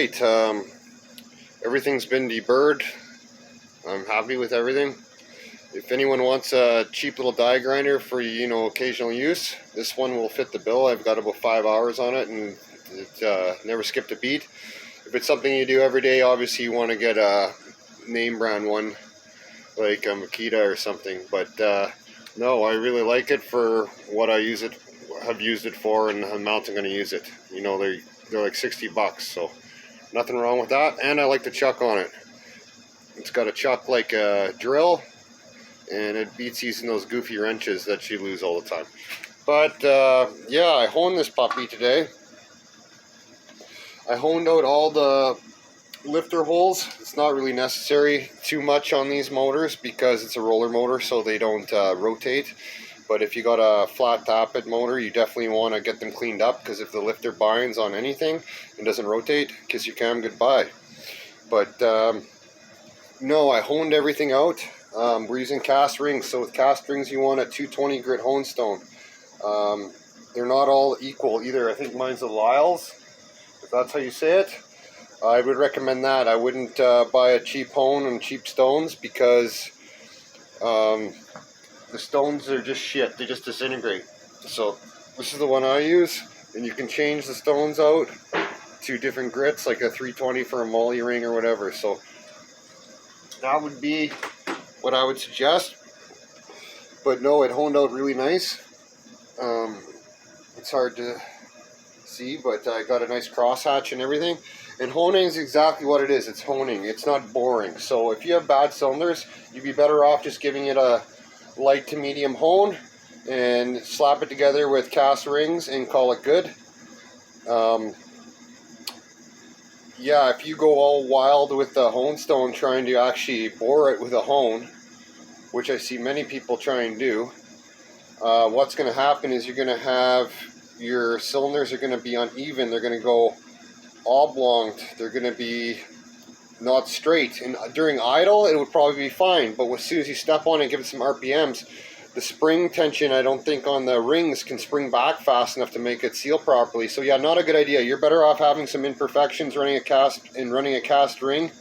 right. Everything's been deburred. I'm happy with everything. If anyone wants a cheap little die grinder for, occasional use, this one will fit the bill. I've got about 5 hours on it, and it never skipped a beat. If it's something you do every day, obviously you want to get a name brand one, like a Makita or something. But no, I really like it for what I have used it for, and the amount I'm going to use it. They're like $60, so nothing wrong with that. And I like the chuck on it. It's got a chuck like a drill, and it beats using those goofy wrenches that you lose all the time. But yeah, I honed this puppy today. I honed out all the lifter holes. It's not really necessary too much on these motors because it's a roller motor, so they don't rotate. But if you got a flat tappet motor, you definitely want to get them cleaned up, because if the lifter binds on anything and doesn't rotate, kiss your cam goodbye. But no, I honed everything out. We're using cast rings, so with cast rings you want a 220 grit hone stone. They're not all equal either. I think mine's a Lyle's, if that's how you say it. I would recommend that. I wouldn't buy a cheap hone and cheap stones, because the stones are just shit. They just disintegrate. So this is the one I use, and you can change the stones out to different grits, like a 320 for a molly ring or whatever. So that would be what I would suggest. But no, it honed out really nice. It's hard to see, but I got a nice crosshatch and everything. And honing is exactly what it is. It's honing. It's not boring. So if you have bad cylinders, you'd be better off just giving it a light to medium hone and slap it together with cast rings and call it good. Yeah, if you go all wild with the hone stone trying to actually bore it with a hone, which I see many people try and do, what's going to happen is you're going to have your cylinders are going to be uneven. They're going to go oblong. They're going to be not straight. And during idle, it would probably be fine. But as soon as you step on it and give it some RPMs, the spring tension, I don't think, on the rings can spring back fast enough to make it seal properly. So yeah, not a good idea. You're better off having some imperfections running a cast ring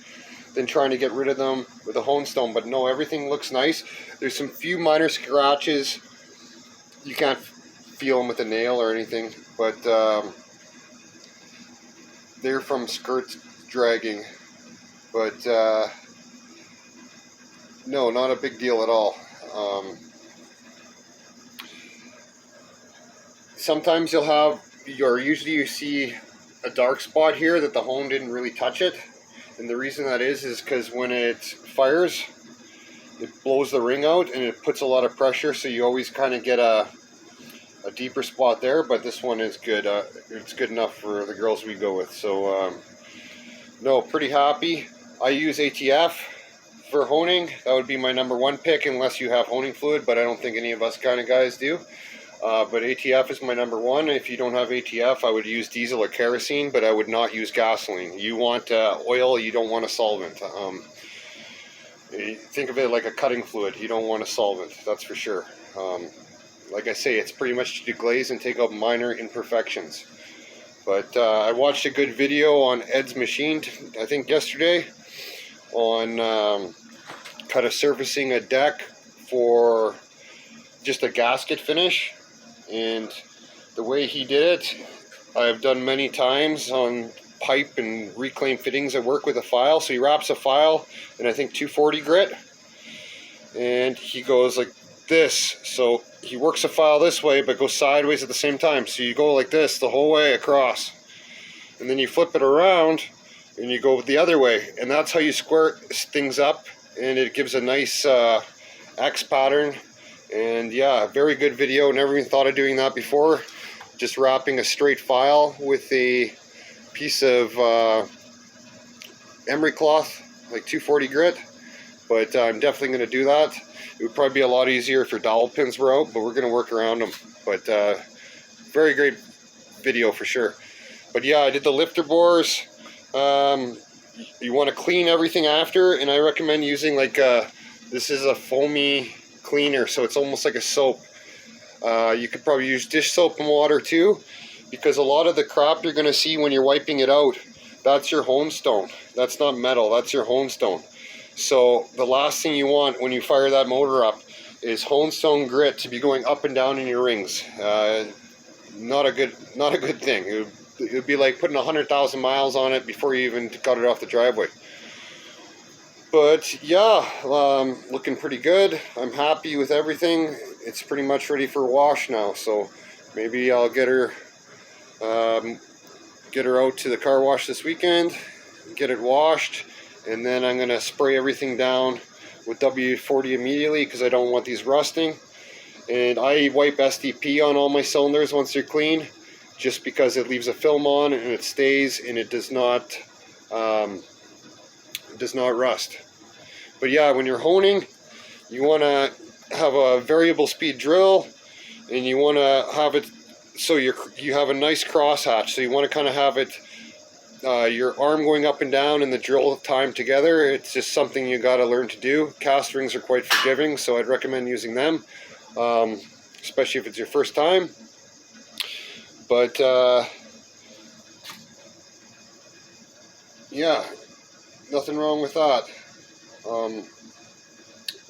than trying to get rid of them with a hone stone. But no, everything looks nice. There's some few minor scratches. You can't feel them with a nail or anything, but they're from skirts dragging. But no, not a big deal at all. Sometimes you'll have, or usually you see a dark spot here that the hone didn't really touch it. And the reason that is because when it fires, it blows the ring out and it puts a lot of pressure, so you always kind of get a deeper spot there. But this one is good. It's good enough for the girls we go with. So no, pretty happy. I use ATF for honing. That would be my #1 pick, unless you have honing fluid, but I don't think any of us kind of guys do. But ATF is my #1. If you don't have ATF, I would use diesel or kerosene, but I would not use gasoline. You want oil, you don't want a solvent. Think of it like a cutting fluid. You don't want a solvent, that's for sure. Like I say, it's pretty much to deglaze and take out minor imperfections. But I watched a good video on Ed's machine, I think yesterday, on kind of surfacing a deck for just a gasket finish. And the way he did it, I've done many times on pipe and reclaimed fittings that work with a file. So he wraps a file in, I think, 240 grit, and he goes like this. So he works a file this way but goes sideways at the same time. So you go like this the whole way across, and then you flip it around and you go the other way, and that's how you square things up, and it gives a nice X pattern. And yeah, very good video. Never even thought of doing that before. Just wrapping a straight file with a piece of emery cloth, like 240 grit. But I'm definitely going to do that. It would probably be a lot easier if your dowel pins were out, but we're going to work around them. But very great video for sure. But yeah, I did the lifter bores. You want to clean everything after, and I recommend using like this is a foamy cleaner, so it's almost like a soap. You could probably use dish soap and water too, because a lot of the crap you're going to see when you're wiping it out, that's your hone stone. That's not metal, that's your hone stone. So the last thing you want when you fire that motor up is hone stone grit to be going up and down in your rings. Not a good thing. It would be like putting 100,000 miles on it before you even got it off the driveway. But yeah, looking pretty good. I'm happy with everything. It's pretty much ready for a wash now, so maybe I'll get her out to the car wash this weekend, get it washed, and then I'm going to spray everything down with WD-40 immediately because I don't want these rusting. And I wipe SDP on all my cylinders once they're clean, just because it leaves a film on and it stays and it does not rust. But yeah, when you're honing, you want to have a variable speed drill, and you want to have it so you have a nice crosshatch. So you want to kind of have it your arm going up and down and the drill time together. It's just something you got to learn to do. Cast rings are quite forgiving, so I'd recommend using them, especially if it's your first time. But yeah, nothing wrong with that.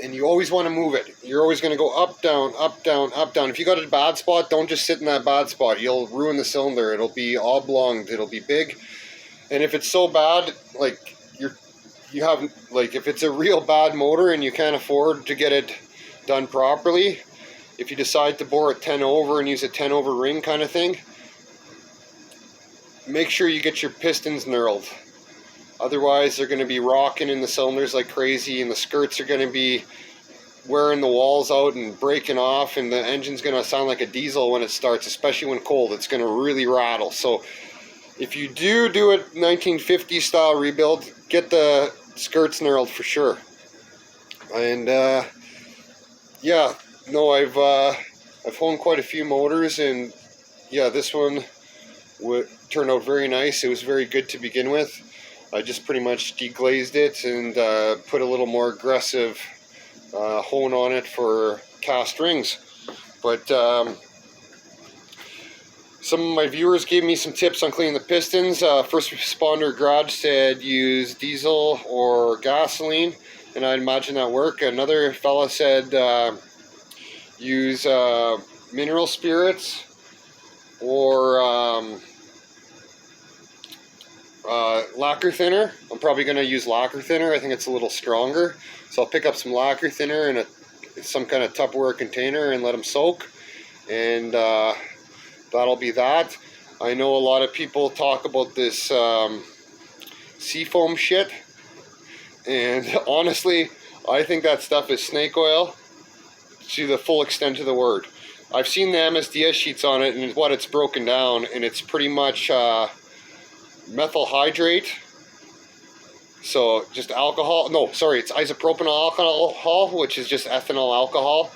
And you always want to move it. You're always going to go up, down, up, down, up, down. If you got a bad spot, don't just sit in that bad spot. You'll ruin the cylinder. It'll be oblonged. It'll be big. And if it's so bad, like if it's a real bad motor and you can't afford to get it done properly, if you decide to bore it 10 over and use a 10 over ring kind of thing, make sure you get your pistons knurled. Otherwise, they're going to be rocking in the cylinders like crazy, and the skirts are going to be wearing the walls out and breaking off, and the engine's going to sound like a diesel when it starts, especially when cold. It's going to really rattle. So if you do a 1950s style rebuild, get the skirts knurled for sure. And yeah, no, I've honed quite a few motors, and yeah, this one turned out very nice. It was very good to begin with. I just pretty much deglazed it and put a little more aggressive hone on it for cast rings. But some of my viewers gave me some tips on cleaning the pistons. First Responder Garage said use diesel or gasoline, and I'd imagine that work. Another fella said use mineral spirits or lacquer thinner. I'm probably going to use lacquer thinner. I think it's a little stronger. So I'll pick up some lacquer thinner in some kind of Tupperware container and let them soak. And that'll be that. I know a lot of people talk about this seafoam shit. And honestly, I think that stuff is snake oil to the full extent of the word. I've seen the MSDS sheets on it and what it's broken down, and it's pretty much methyl hydrate, so just alcohol. No, sorry, it's isopropyl alcohol, which is just ethanol alcohol.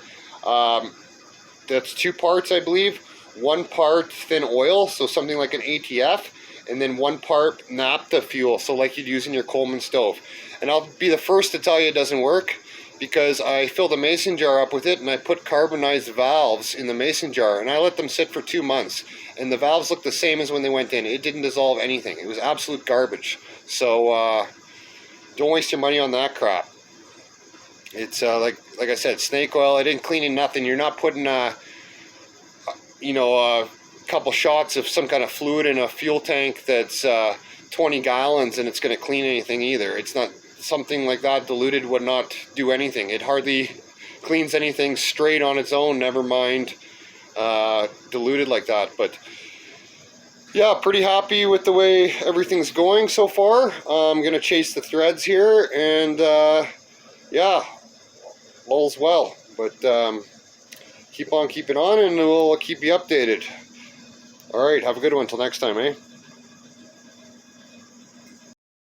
That's 2 parts, I believe. 1 part thin oil, so something like an ATF, and then 1 part naphtha fuel, so like you'd use in your Coleman stove. And I'll be the first to tell you it doesn't work, because I filled a mason jar up with it and I put carbonized valves in the mason jar, and I let them sit for 2 months, and the valves looked the same as when they went in. It didn't dissolve anything. It was absolute garbage. So don't waste your money on that crap. It's like I said, snake oil. I didn't clean in nothing. You're not putting a couple shots of some kind of fluid in a fuel tank that's 20 gallons and it's going to clean anything either. It's not. Something like that diluted would not do anything. It hardly cleans anything straight on its own, never mind diluted like that. But yeah, pretty happy with the way everything's going so far. I'm gonna chase the threads here, and yeah, all's well. But keep on keeping on, and we'll keep you updated. All right, have a good one. Till next time, eh?